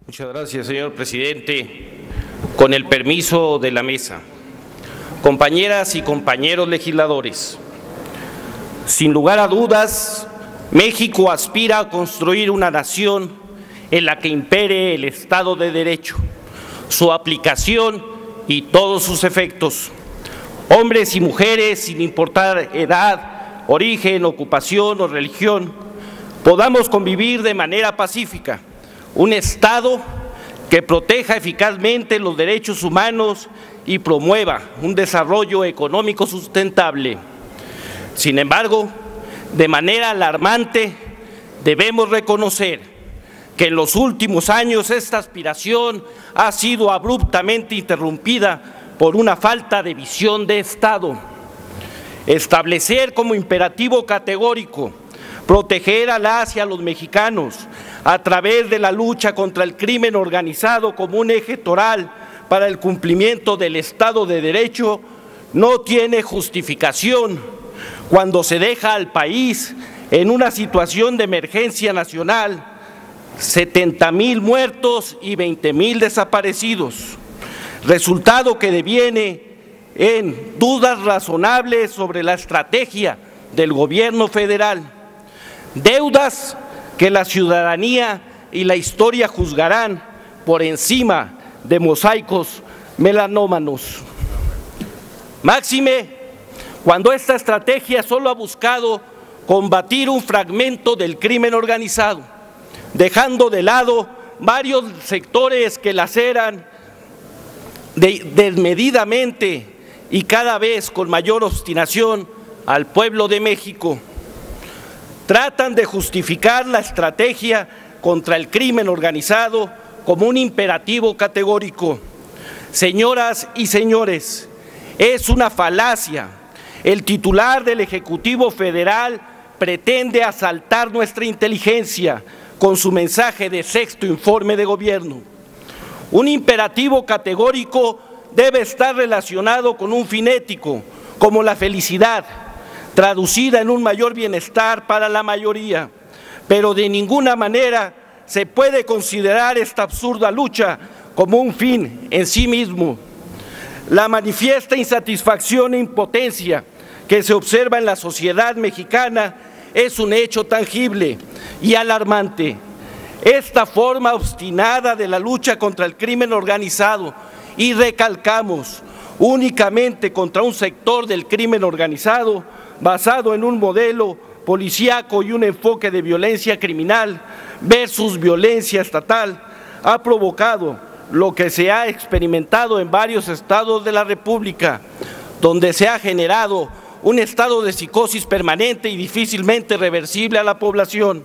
Muchas gracias, señor presidente. Con el permiso de la mesa, compañeras y compañeros legisladores, sin lugar a dudas, México aspira a construir una nación en la que impere el Estado de Derecho, su aplicación y todos sus efectos. Hombres y mujeres, sin importar edad, origen, ocupación o religión, podamos convivir de manera pacífica. Un Estado que proteja eficazmente los derechos humanos y promueva un desarrollo económico sustentable. Sin embargo, de manera alarmante, debemos reconocer que en los últimos años esta aspiración ha sido abruptamente interrumpida por una falta de visión de Estado. Establecer como imperativo categórico proteger a las y a los mexicanos a través de la lucha contra el crimen organizado como un eje toral para el cumplimiento del Estado de Derecho no tiene justificación cuando se deja al país en una situación de emergencia nacional, 70,000 muertos y 20,000 desaparecidos, resultado que deviene en dudas razonables sobre la estrategia del gobierno federal. Deudas que la ciudadanía y la historia juzgarán por encima de mosaicos melanómanos. Máxime, cuando esta estrategia solo ha buscado combatir un fragmento del crimen organizado, dejando de lado varios sectores que laceran desmedidamente y cada vez con mayor obstinación al pueblo de México. Tratan de justificar la estrategia contra el crimen organizado como un imperativo categórico. Señoras y señores, es una falacia. El titular del Ejecutivo Federal pretende asaltar nuestra inteligencia con su mensaje de sexto informe de gobierno. Un imperativo categórico debe estar relacionado con un fin ético, como la felicidad, traducida en un mayor bienestar para la mayoría, pero de ninguna manera se puede considerar esta absurda lucha como un fin en sí mismo. La manifiesta insatisfacción e impotencia que se observa en la sociedad mexicana es un hecho tangible y alarmante. Esta forma obstinada de la lucha contra el crimen organizado, y recalcamos, únicamente contra un sector del crimen organizado, basado en un modelo policíaco y un enfoque de violencia criminal versus violencia estatal, ha provocado lo que se ha experimentado en varios estados de la República, donde se ha generado un estado de psicosis permanente y difícilmente reversible a la población.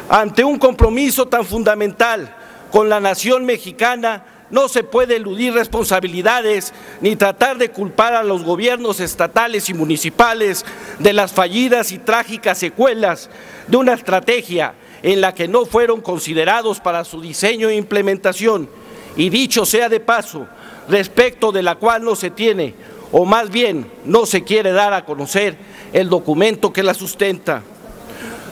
Ante un compromiso tan fundamental con la nación mexicana, no se puede eludir responsabilidades ni tratar de culpar a los gobiernos estatales y municipales de las fallidas y trágicas secuelas de una estrategia en la que no fueron considerados para su diseño e implementación, y dicho sea de paso, respecto de la cual no se tiene, o más bien no se quiere dar a conocer el documento que la sustenta.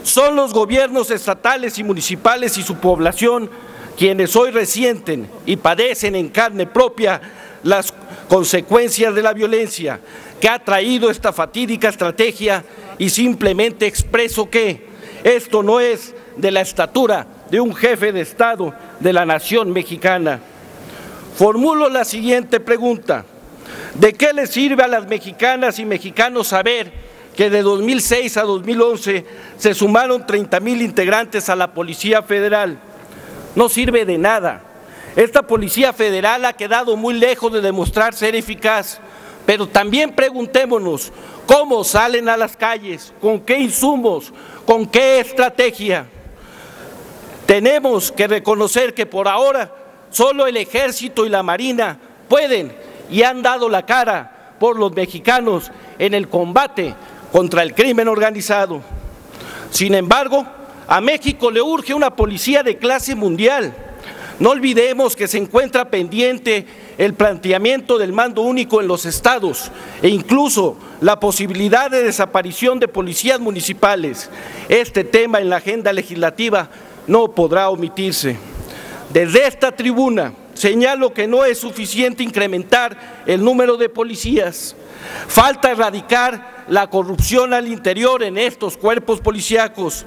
Son los gobiernos estatales y municipales y su población quienes hoy resienten y padecen en carne propia las consecuencias de la violencia que ha traído esta fatídica estrategia, y simplemente expreso que esto no es de la estatura de un jefe de Estado de la nación mexicana. Formulo la siguiente pregunta: ¿de qué les sirve a las mexicanas y mexicanos saber que de 2006 a 2011 se sumaron 30,000 integrantes a la Policía Federal? No sirve de nada. Esta Policía Federal ha quedado muy lejos de demostrar ser eficaz, pero también preguntémonos cómo salen a las calles, con qué insumos, con qué estrategia. Tenemos que reconocer que por ahora solo el Ejército y la Marina pueden y han dado la cara por los mexicanos en el combate contra el crimen organizado. Sin embargo, a México le urge una policía de clase mundial. No olvidemos que se encuentra pendiente el planteamiento del mando único en los estados e incluso la posibilidad de desaparición de policías municipales. Este tema en la agenda legislativa no podrá omitirse. Desde esta tribuna señalo que no es suficiente incrementar el número de policías. Falta erradicar la corrupción al interior en estos cuerpos policíacos.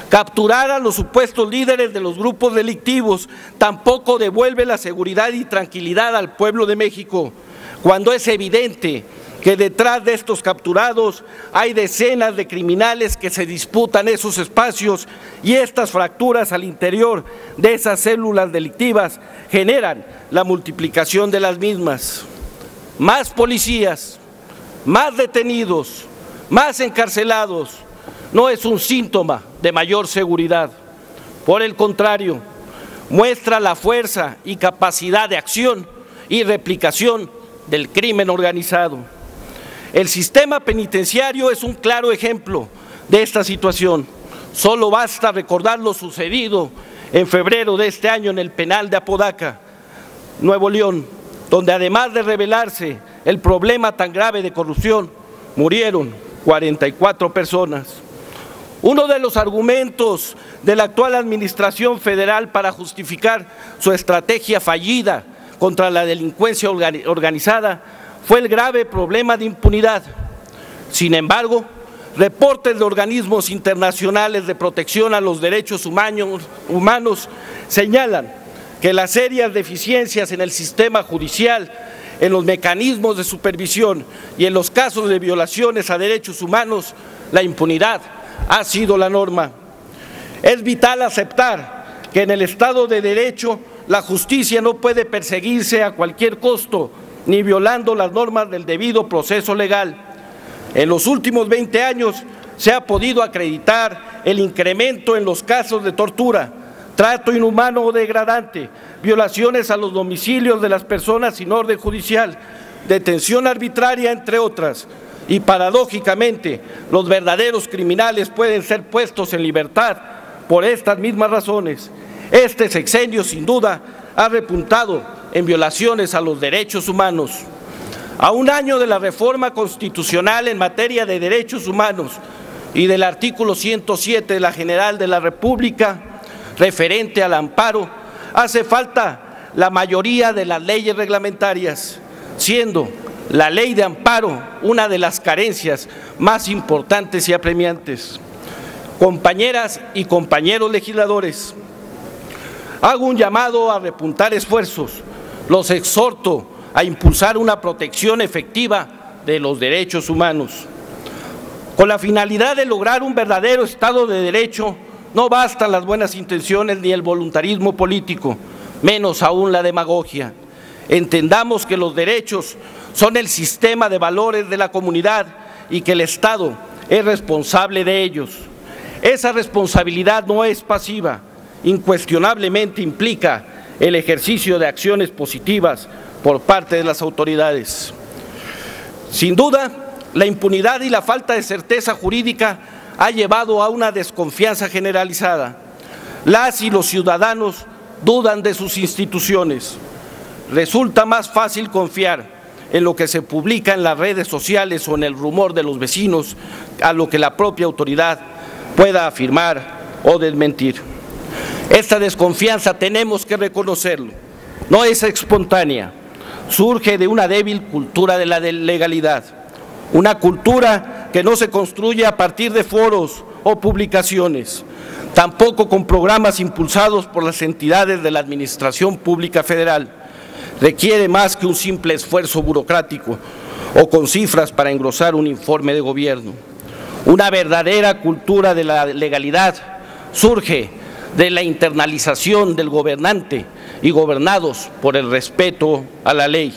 Capturar a los supuestos líderes de los grupos delictivos tampoco devuelve la seguridad y tranquilidad al pueblo de México, cuando es evidente que detrás de estos capturados hay decenas de criminales que se disputan esos espacios, y estas fracturas al interior de esas células delictivas generan la multiplicación de las mismas. Más policías, más detenidos, más encarcelados, no es un síntoma de mayor seguridad. Por el contrario, muestra la fuerza y capacidad de acción y replicación del crimen organizado. El sistema penitenciario es un claro ejemplo de esta situación. Solo basta recordar lo sucedido en febrero de este año en el penal de Apodaca, Nuevo León, donde además de revelarse el problema tan grave de corrupción, murieron 44 personas. Uno de los argumentos de la actual administración federal para justificar su estrategia fallida contra la delincuencia organizada fue el grave problema de impunidad. Sin embargo, reportes de organismos internacionales de protección a los derechos humanos señalan que las serias deficiencias en el sistema judicial, en los mecanismos de supervisión y en los casos de violaciones a derechos humanos, la impunidad ha sido la norma. Es vital aceptar que en el Estado de Derecho la justicia no puede perseguirse a cualquier costo, ni violando las normas del debido proceso legal. En los últimos 20 años se ha podido acreditar el incremento en los casos de tortura, trato inhumano o degradante, violaciones a los domicilios de las personas sin orden judicial, detención arbitraria, entre otras. Y paradójicamente, los verdaderos criminales pueden ser puestos en libertad por estas mismas razones. Este sexenio, sin duda, ha repuntado en violaciones a los derechos humanos. A un año de la reforma constitucional en materia de derechos humanos y del artículo 107 de la General de la República, referente al amparo, hace falta la mayoría de las leyes reglamentarias, siendo la ley de amparo una de las carencias más importantes y apremiantes. Compañeras y compañeros legisladores, hago un llamado a repuntar esfuerzos. Los exhorto a impulsar una protección efectiva de los derechos humanos. Con la finalidad de lograr un verdadero Estado de Derecho, no bastan las buenas intenciones ni el voluntarismo político, menos aún la demagogia. Entendamos que los derechos son el sistema de valores de la comunidad y que el Estado es responsable de ellos. Esa responsabilidad no es pasiva, incuestionablemente implica el ejercicio de acciones positivas por parte de las autoridades. Sin duda, la impunidad y la falta de certeza jurídica ha llevado a una desconfianza generalizada. Las y los ciudadanos dudan de sus instituciones. Resulta más fácil confiar en lo que se publica en las redes sociales o en el rumor de los vecinos a lo que la propia autoridad pueda afirmar o desmentir. Esta desconfianza tenemos que reconocerlo, no es espontánea, surge de una débil cultura de la legalidad, una cultura que no se construye a partir de foros o publicaciones, tampoco con programas impulsados por las entidades de la Administración Pública Federal. Requiere más que un simple esfuerzo burocrático o con cifras para engrosar un informe de gobierno. Una verdadera cultura de la legalidad surge de la internalización del gobernante y gobernados por el respeto a la ley.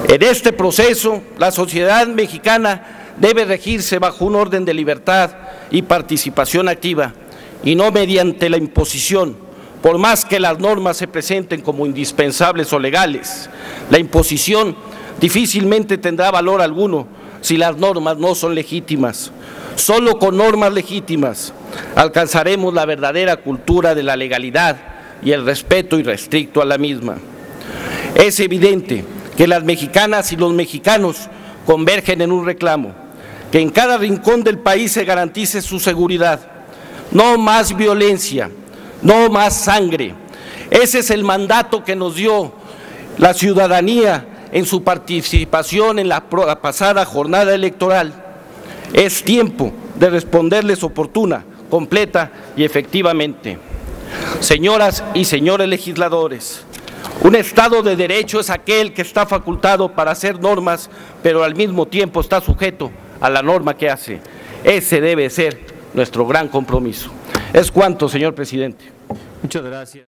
En este proceso, la sociedad mexicana debe regirse bajo un orden de libertad y participación activa y no mediante la imposición, por más que las normas se presenten como indispensables o legales. La imposición difícilmente tendrá valor alguno si las normas no son legítimas. Solo con normas legítimas alcanzaremos la verdadera cultura de la legalidad y el respeto irrestricto a la misma. Es evidente que las mexicanas y los mexicanos convergen en un reclamo, que en cada rincón del país se garantice su seguridad. No más violencia, no más sangre. Ese es el mandato que nos dio la ciudadanía en su participación en la pasada jornada electoral. Es tiempo de responderles oportuna, completa y efectivamente. Señoras y señores legisladores, un Estado de Derecho es aquel que está facultado para hacer normas, pero al mismo tiempo está sujeto a la norma que hace. Ese debe ser nuestro gran compromiso. Es cuanto, señor presidente. Muchas gracias.